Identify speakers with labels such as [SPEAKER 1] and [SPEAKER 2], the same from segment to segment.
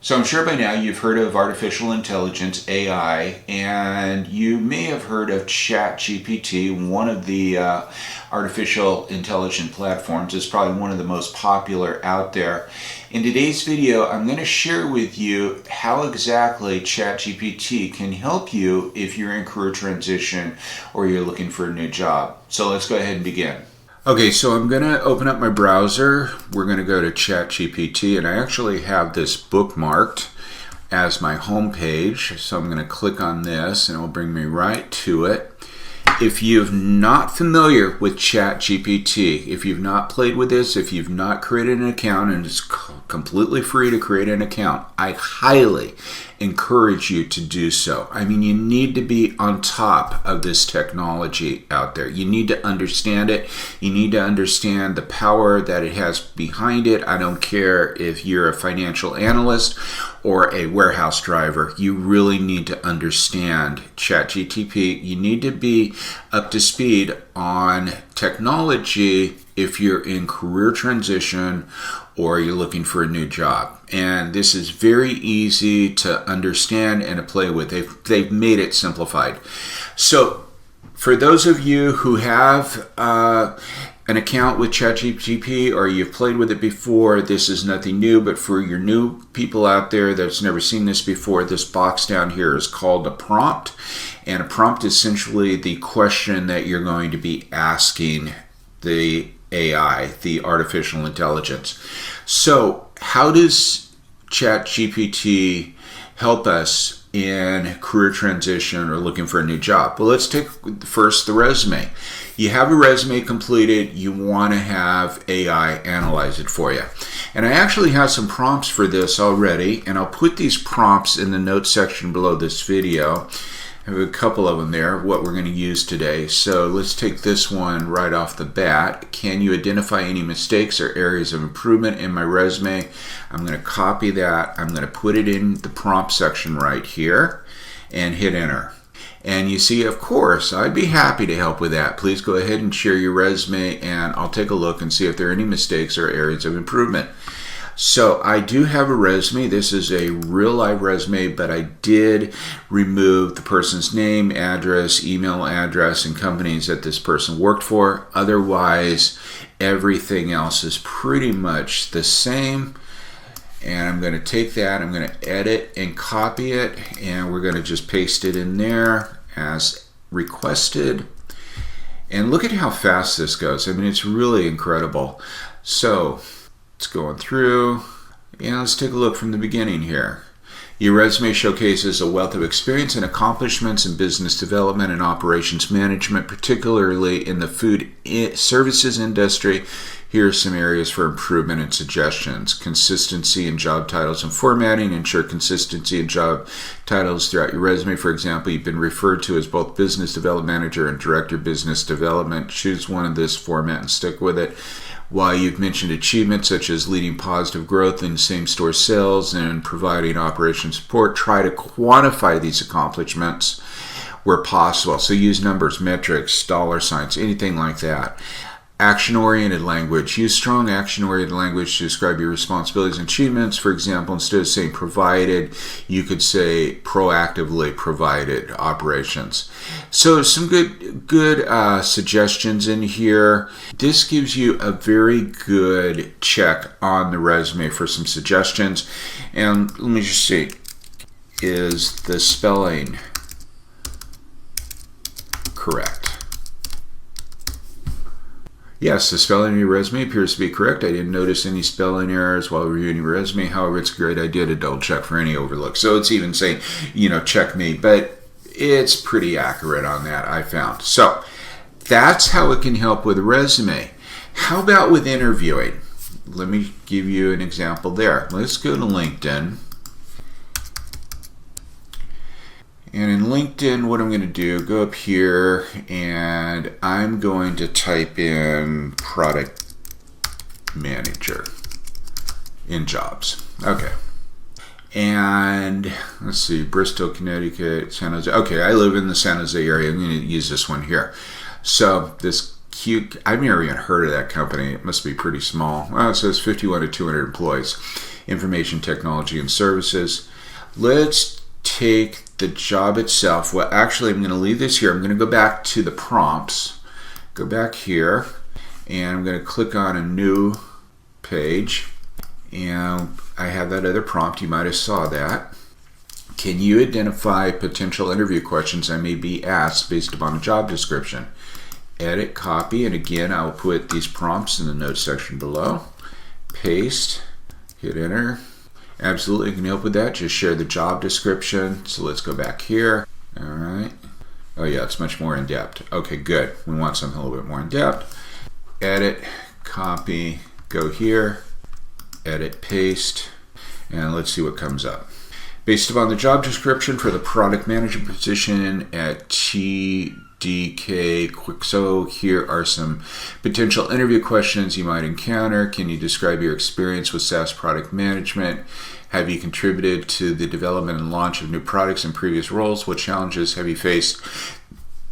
[SPEAKER 1] So I'm sure by now you've heard of artificial intelligence, AI, and you may have heard of ChatGPT, one of the artificial intelligence platforms. It's probably one of the most popular out there. In today's video, I'm going to share with you how exactly ChatGPT can help you if you're in career transition or you're looking for a new job. So let's go ahead and begin. Okay, so I'm going to open up my browser. We're going to go to ChatGPT, and I actually have this bookmarked as my home page. So I'm going to click on this, and it will bring me right to it. If you're not familiar with ChatGPT, if you've not played with this, if you've not created an account, and it's completely free to create an account, I highly encourage you to do so. I mean, you need to be on top of this technology out there. You need to understand it. You need to understand the power that it has behind it. I don't care if you're a financial analyst or a warehouse driver. You really need to understand ChatGPT. You need to be up to speed on technology if you're in career transition or you're looking for a new job. And this is very easy to understand and to play with. They've made it simplified. So for those of you who have an account with ChatGPT or you've played with it before, this is nothing new. But for your new people out there that's never seen this before, this box down here is called a prompt. And a prompt is essentially the question that you're going to be asking the AI, the artificial intelligence. So how does ChatGPT help us in career transition or looking for a new job? Well, let's take first the resume. You have a resume completed, you want to have AI analyze it for you. And I actually have some prompts for this already, and I'll put these prompts in the notes section below this video. I have a couple of them there, what we're going to use today. So let's take this one right off the bat. Can you identify any mistakes or areas of improvement in my resume? I'm going to copy that. I'm going to put it in the prompt section right here and hit enter. And you see, of course, I'd be happy to help with that. Please go ahead and share your resume, and I'll take a look and see if there are any mistakes or areas of improvement. So I do have a resume. This is a real live resume, but I did remove the person's name, address, email address, and companies that this person worked for. Otherwise, everything else is pretty much the same. And I'm going to take that, I'm going to edit and copy it, and we're going to just paste it in there as requested. And look at how fast this goes. I mean, it's really incredible. So it's going through, and let's take a look from the beginning here. Your resume showcases a wealth of experience and accomplishments in business development and operations management, particularly in the food services industry. Here are some areas for improvement and suggestions. Consistency in job titles and formatting. Ensure consistency in job titles throughout your resume. For example, you've been referred to as both Business Development Manager and Director of Business Development. Choose one of this format and stick with it. While you've mentioned achievements such as leading positive growth in same-store sales and providing operation support, try to quantify these accomplishments where possible. So use numbers, metrics, dollar signs, anything like that. Action-oriented language. Use strong action-oriented language to describe your responsibilities and achievements. For example, instead of saying provided, you could say proactively provided operations. So some good suggestions in here. This gives you a very good check on the resume for some suggestions. And let me just see, is the spelling correct? Yes, the spelling of your resume appears to be correct. I didn't notice any spelling errors while reviewing your resume. However, it's a great idea to double check for any overlook. So it's even saying, check me, but it's pretty accurate on that, I found. So that's how it can help with a resume. How about with interviewing? Let me give you an example there. Let's go to LinkedIn. And in LinkedIn, what I'm going to do, go up here, and I'm going to type in product manager in jobs. Okay. And let's see, Bristol, Connecticut, San Jose. Okay, I live in the San Jose area. I'm going to use this one here. So this cute, I've never even heard of that company. It must be pretty small. Well, it says 51 to 200 employees. information technology and services. Let's take the job itself. Well, actually, I'm going to leave this here. I'm going to go back to the prompts. Go back here, and I'm going to click on a new page. And I have that other prompt. You might have saw that. Can you identify potential interview questions I may be asked based upon a job description? Edit, copy, and again, I will put these prompts in the notes section below. Paste, hit enter. Absolutely, you can help with that. Just share the job description. So let's go back here. All right. Oh yeah, it's much more in depth. Okay, good. We want something a little bit more in depth. Edit, copy, go here, edit, paste, and let's see what comes up. Based upon the job description for the product manager position at TDK Quixo, here are some potential interview questions you might encounter. Can you describe your experience with SaaS product management? Have you contributed to the development and launch of new products in previous roles? What challenges have you faced?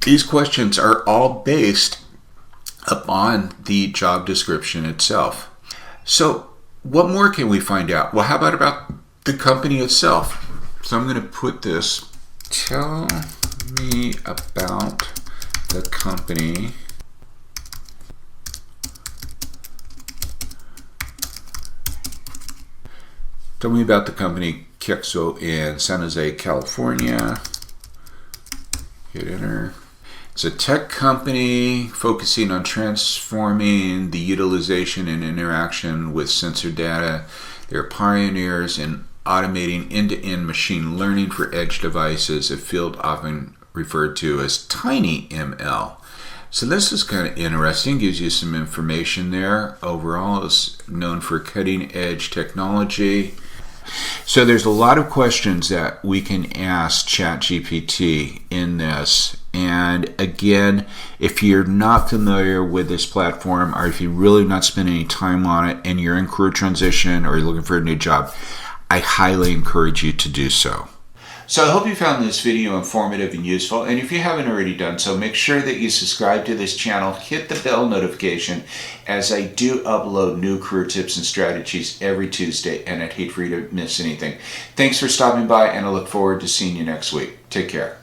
[SPEAKER 1] These questions are all based upon the job description itself. So what more can we find out? Well, how about the company itself? So I'm going to put this, tell me about the company Quixo in San Jose, California. Hit enter. It's a tech company focusing on transforming the utilization and interaction with sensor data. They're pioneers in automating end-to-end machine learning for edge devices, a field often referred to as tiny ML. So this is kind of interesting, gives you some information there. Overall, it's known for cutting edge technology. So there's a lot of questions that we can ask ChatGPT in this. And again, if you're not familiar with this platform, or if you really not spend any time on it and you're in career transition or you're looking for a new job, I highly encourage you to do so. So I hope you found this video informative and useful, and if you haven't already done so, make sure that you subscribe to this channel, hit the bell notification, as I do upload new career tips and strategies every Tuesday, and I'd hate for you to miss anything. Thanks for stopping by, and I look forward to seeing you next week. Take care.